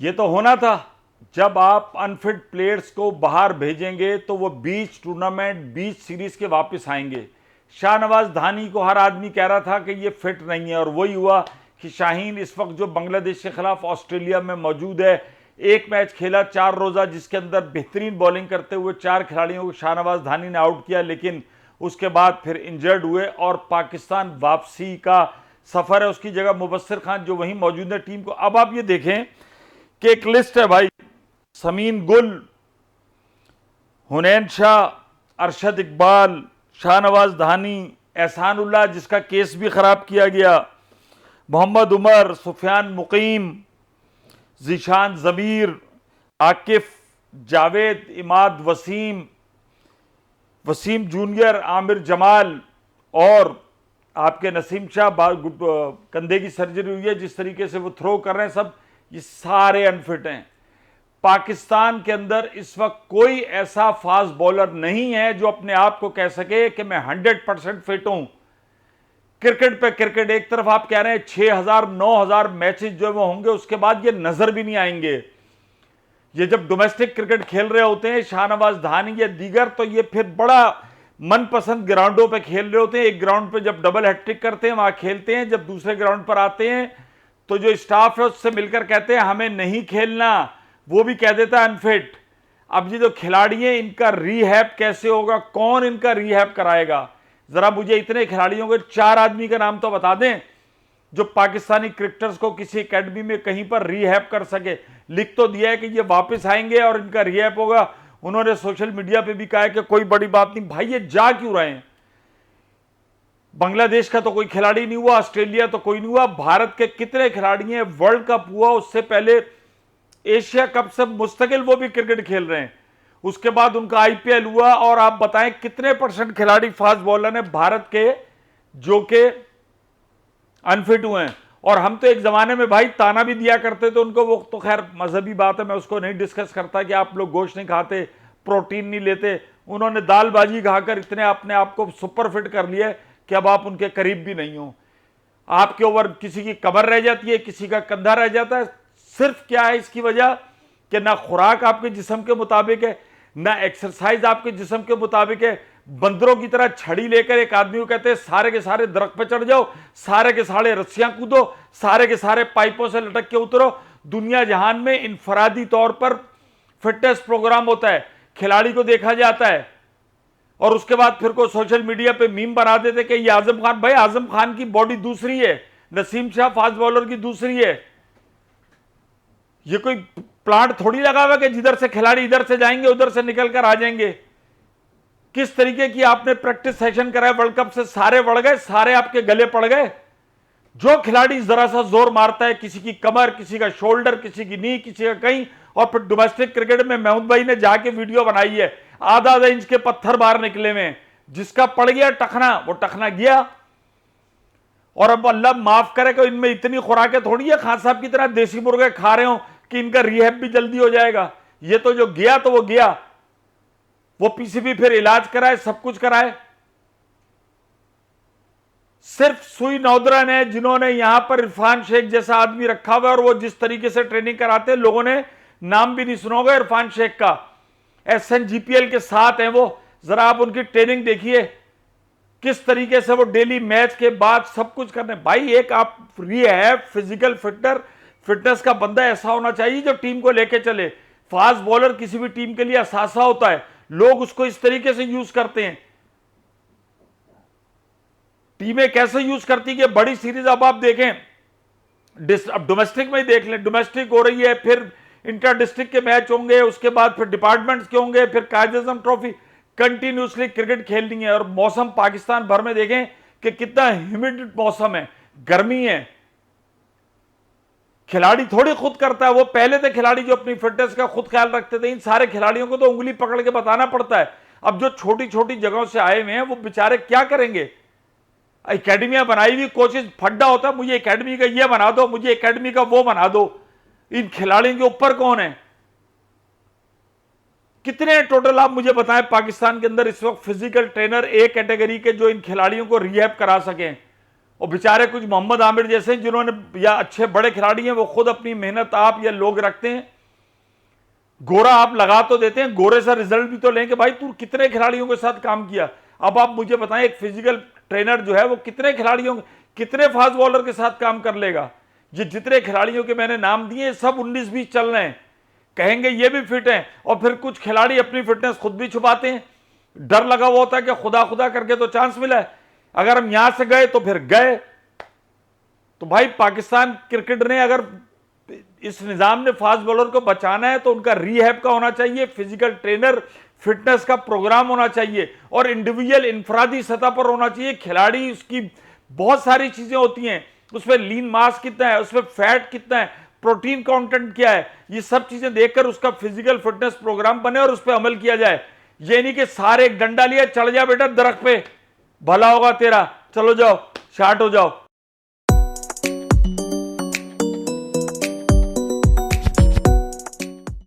ये तो होना था। जब आप अनफिट प्लेयर्स को बाहर भेजेंगे तो वो बीच टूर्नामेंट, बीच सीरीज के वापस आएंगे। शाहनवाज धानी को हर आदमी कह रहा था कि ये फिट नहीं है, और वही हुआ कि शाहीन इस वक्त जो बांग्लादेश के खिलाफ ऑस्ट्रेलिया में मौजूद है, एक मैच खेला 4 रोजा, जिसके अंदर बेहतरीन बॉलिंग करते हुए 4 खिलाड़ियों को शाहनवाज धानी ने आउट किया, लेकिन उसके बाद फिर इंजर्ड हुए और पाकिस्तान वापसी का सफर है। उसकी जगह मुबस्सिर खान जो वहीं मौजूद है टीम को। अब आप ये देखें कि एक लिस्ट है भाई, समीन गुल, हुनैन शाह, अरशद इकबाल, शाहनवाज धानी, एहसानुल्लाह जिसका केस भी खराब किया गया, मोहम्मद उमर, सुफियान मुकीम, जीशान जमीर, आकिफ, जावेद, इमाद वसीम, वसीम जूनियर, आमिर जमाल, और आपके नसीम शाह कंधे की सर्जरी हुई है, जिस तरीके से वो थ्रो कर रहे हैं सब, ये सारे अनफिट हैं। पाकिस्तान के अंदर इस वक्त कोई ऐसा फास्ट बॉलर नहीं है जो अपने आप को कह सके कि मैं 100% फिट हूं। क्रिकेट पे क्रिकेट, एक तरफ आप कह रहे हैं 6000 9000 मैचेस जो वो होंगे, उसके बाद ये नजर भी नहीं आएंगे। ये जब डोमेस्टिक क्रिकेट खेल रहे होते हैं शाहनवाज धानी या दीगर, तो ये फिर बड़ा मनपसंद ग्राउंडों पे खेल रहे होते हैं। एक ग्राउंड पे जब डबल हैट्रिक करते हैं वहां खेलते हैं, जब दूसरे ग्राउंड पर आते हैं तो जो स्टाफ है उससे मिलकर कहते हैं हमें नहीं खेलना, वो भी कह देता है अनफिट। अब ये जो खिलाड़ी हैं इनका रीहैब कैसे होगा, कौन इनका रीहैब कराएगा? जरा मुझे इतने खिलाड़ियों के 4 आदमी का नाम तो बता दें जो पाकिस्तानी क्रिकेटर्स को किसी एकेडमी में कहीं पर रीहैब कर सके। लिख तो दिया है कि ये वापस आएंगे और इनका रीहैब होगा। उन्होंने सोशल मीडिया पे भी कहा है कि कोई बड़ी बात नहीं। भाई ये जा क्यों रहे हैं? बांग्लादेश का तो कोई खिलाड़ी नहीं हुआ, ऑस्ट्रेलिया तो कोई नहीं हुआ, भारत के कितने खिलाड़ी हैं? वर्ल्ड कप हुआ, उससे पहले एशिया कप से मुस्तकिल वो भी क्रिकेट खेल रहे हैं, उसके बाद उनका आईपीएल हुआ, और आप बताएं कितने % खिलाड़ी फास्ट बॉलर हैं भारत के जो के अनफिट हुए हैं। और हम तो एक जमाने में भाई ताना भी दिया करते थे उनको, वो तो खैर मजहबी बात है, मैं उसको नहीं डिस्कस करता कि आप लोग गोश्त नहीं खाते, प्रोटीन नहीं लेते। उन्होंने दाल बाजी खाकर इतने अपने आप को सुपर फिट कर लिया कि अब आप उनके करीब भी नहीं हो। आपके ऊपर किसी की कमर रह जाती है, किसी का कंधा रह जाता है। सिर्फ क्या है इसकी वजह कि ना खुराक आपके जिस्म के मुताबिक है, ना एक्सरसाइज आपके जिस्म के मुताबिक है। बंदरों की तरह छड़ी लेकर एक आदमी को कहते हैं सारे के सारे दरख्त पे चढ़ जाओ, सारे के सारे रस्सियां कूदो, सारे के सारे पाइपों से लटक के उतरो। दुनिया जहान में इनफरादी तौर पर फिटनेस प्रोग्राम होता है, खिलाड़ी को देखा जाता है, और उसके बाद फिर को सोशल मीडिया पे मीम बना देते कि ये आजम खान। भाई आजम खान की बॉडी दूसरी है, नसीम शाह फास्ट बॉलर की दूसरी है। ये कोई प्लांट थोड़ी लगा हुआ कि जिधर से खिलाड़ी इधर से जाएंगे उधर से निकल कर आ जाएंगे। किस तरीके की आपने प्रैक्टिस सेशन कराया वर्ल्ड कप से, सारे बढ़ गए, सारे आपके गले पड़ गए। जो खिलाड़ी जरा सा जोर मारता है, किसी की कमर, किसी का शोल्डर, किसी की नी, किसी का कहीं, और फिर डोमेस्टिक क्रिकेट में महमूद भाई ने जाके वीडियो बनाई है, आधा आधा इंच के पत्थर बाहर निकले हुए, जिसका पड़ गया टखना वो टखना गया। और अब अल्लाह माफ करे कि इनमें इतनी खुराकें थोड़ी है खान साहब की तरह देसी मुर्गे खा रहे हो कि इनका रिहैब भी जल्दी हो जाएगा। ये तो जो गया तो वो गया, वो पीसीबी फिर इलाज कराए, सब कुछ कराए। सिर्फ सुई नौदरन है जिन्होंने यहां पर इरफान शेख जैसा आदमी रखा हुआ है, और वो जिस तरीके से ट्रेनिंग कराते हैं, लोगों ने नाम भी नहीं सुना होगा इरफान शेख का, SNGPL के साथ हैं वो। जरा आप उनकी ट्रेनिंग देखिए, किस तरीके से वो डेली मैच के बाद सब कुछ करने। भाई एक आप रिहैब फिजिकल फिटनेस का बंदा ऐसा होना चाहिए जो टीम को लेके चले। फास्ट बॉलर किसी भी टीम के लिए असासा होता है, लोग उसको इस तरीके से यूज करते हैं। टीमें कैसे यूज करती है बड़ी सीरीज, अब आप देखें, अब डोमेस्टिक में ही देख लें, डोमेस्टिक हो रही है, फिर इंटर डिस्ट्रिक्ट के मैच होंगे, उसके बाद फिर डिपार्टमेंट्स के होंगे, फिर कायद-ए-आज़म ट्रॉफी, कंटिन्यूसली क्रिकेट खेलनी है। और मौसम पाकिस्तान भर में देखें कि कितना ह्यूमिड मौसम है, गर्मी है। खिलाड़ी थोड़ी खुद करता है, वो पहले थे खिलाड़ी जो अपनी फिटनेस का खुद ख्याल रखते थे। इन सारे खिलाड़ियों को तो उंगली पकड़ के बताना पड़ता है। अब जो छोटी छोटी जगहों से आए हुए हैं वो बेचारे क्या करेंगे? एकेडमियां बनाई हुई, कोचेज फड्डा होता है, मुझे एकेडमी का ये बना दो, मुझे एकेडमी का वो बना दो। इन खिलाड़ियों के ऊपर कौन है? कितने टोटल आप मुझे बताएं पाकिस्तान के अंदर इस वक्त फिजिकल ट्रेनर ए कैटेगरी के जो इन खिलाड़ियों को रिहैब करा सकें? और बेचारे कुछ मोहम्मद आमिर जैसे जिन्होंने, या अच्छे बड़े खिलाड़ी हैं, वो खुद अपनी मेहनत आप या लोग रखते हैं। गोरा आप लगा तो देते हैं, गोरे से रिजल्ट भी तो लें कि भाई तू कितने खिलाड़ियों के साथ काम किया। अब आप मुझे बताएं, एक फिजिकल ट्रेनर जो है वो कितने खिलाड़ियों, कितने फास्ट बॉलर के साथ काम कर लेगा। ये जितने खिलाड़ियों के मैंने नाम दिए सब 19-20 चल रहे हैं, कहेंगे ये भी फिट हैं, और फिर कुछ खिलाड़ी अपनी फिटनेस खुद भी छुपाते हैं। डर लगा हुआ होता है कि खुदा खुदा करके तो चांस मिला है, अगर हम यहां से गए तो फिर गए। तो भाई पाकिस्तान क्रिकेट ने अगर इस निजाम ने फास्ट बॉलर को बचाना है तो उनका रीहैब का होना चाहिए, फिजिकल ट्रेनर, फिटनेस का प्रोग्राम होना चाहिए, और इंडिविजुअल इंफरादी सतह पर होना चाहिए। खिलाड़ी, उसकी बहुत सारी चीजें होती हैं, उसमें लीन मास कितना है, उसमें फैट कितना है, प्रोटीन कंटेंट क्या है, ये सब चीजें देखकर उसका फिजिकल फिटनेस प्रोग्राम बने और उस पर अमल किया जाए। ये नहीं कि सारे एक डंडा लिया, चढ़ जा बेटा दरख्त पे, भला होगा तेरा, चलो जाओ शार्ट हो जाओ।